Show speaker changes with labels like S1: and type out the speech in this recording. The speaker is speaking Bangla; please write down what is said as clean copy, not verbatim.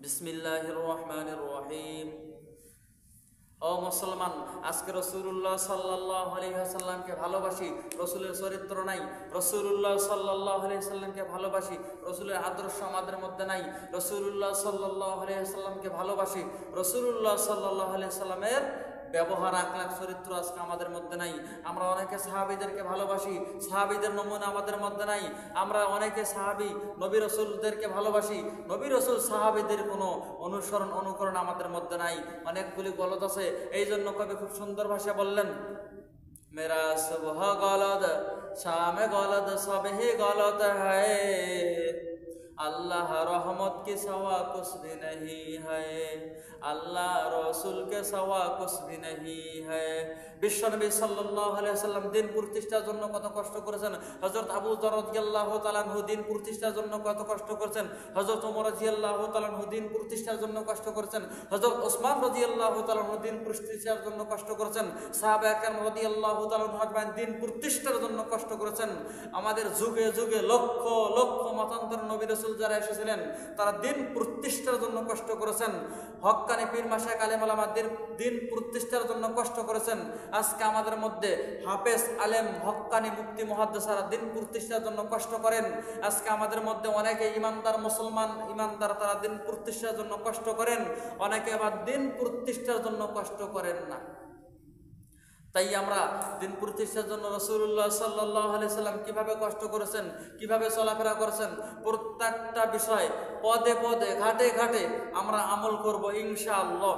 S1: বিসমিল্লাহির রহমানির রহিম। ও মুসলমান, আজকে রাসূলুল্লাহ সাল্লাল্লাহু আলাইহি ওয়াসাল্লামকে ভালোবাসি, রাসূলের চরিত্র নাই। রাসূলুল্লাহ সাল্লাল্লাহু আলাইহি ওয়াসাল্লামকে ভালোবাসি, রাসূলের আদর্শ আমাদের মধ্যে নাই। রাসূলুল্লাহ সাল্লাল্লাহু আলাইহি ওয়াসাল্লামকে ভালোবাসি, রাসূলুল্লাহ সাল্লাল্লাহু আলাইহি ওয়াসাল্লামের ব্যবহার আখলাক চরিত্র আজকে আমাদের মধ্যে নাই। আমরা অনেকে সাহাবীদেরকে ভালোবাসি, সাহাবীদের নমুনা আমাদের মধ্যে নাই। আমরা অনেকে সাহাবী নবী রাসূলদেরকে ভালোবাসি, নবী রাসূল সাহাবীদের কোনো অনুকরণ আমাদের মধ্যে নাই। অনেকগুলি গলত আছে। এই জন্য কবি খুব সুন্দর ভাষায় বললেন, মেরা সুবহ গলদ শামে গলদ সবহি গলত হ্যায়, अल्लाह रहमत के सवा कुछ भी नहीं है, अल्लाह रसूल के सवा कुछ भी नहीं है। বিশ্বনবী সাল্লাল্লাহু আলাইহি ওয়াসাল্লাম দিন প্রতিষ্ঠার জন্য কত কষ্ট করেছেন। হযরত আবু যর রাদিয়াল্লাহু তাআলা আনহু দিন প্রতিষ্ঠার জন্য কত কষ্ট করেছেন। হযরত ওমর রাদিয়াল্লাহু তাআলা আনহু দিন প্রতিষ্ঠার জন্য কষ্ট করেছেন। হযরত ওসমান রাদিয়াল্লাহু তাআলা আনহু দিন প্রতিষ্ঠার জন্য কষ্ট করেছেন। সাহাবায়ে কেরাম রাদিয়াল্লাহু তাআলা আনহুম দিন প্রতিষ্ঠার জন্য কষ্ট করেছেন। আমাদের যুগে যুগে লক্ষ লক্ষ মতান্তর নবী রাসূল যারা এসেছিলেন তারা দিন প্রতিষ্ঠার জন্য কষ্ট করেছেন। হক্কানি পীর মাশায়েখ আলেম ওলামা দিন প্রতিষ্ঠার জন্য কষ্ট করেছেন। আজকে আমাদের মধ্যে হাফেজ আলেম হক্কানি মুফতি মুহাদ্দিসরা দিন প্রতিষ্ঠার জন্য কষ্ট করেন। আজকে আমাদের মধ্যে অনেকে ইমানদার মুসলমান ইমানদার তারা দিন প্রতিষ্ঠার জন্য কষ্ট করেন, অনেকে আবার দিন প্রতিষ্ঠার জন্য কষ্ট করেন না। তাই আমরা দিন প্রতিষ্ঠার জন্য রাসূলুল্লাহ সাল্লাল্লাহু আলাইহি সাল্লাম কিভাবে কষ্ট করেছেন, কিভাবে চলাফেরা করেছেন, প্রত্যেকটা বিষয় পদে পদে ঘাটে ঘাটে আমরা আমল করব ইনশাআল্লাহ।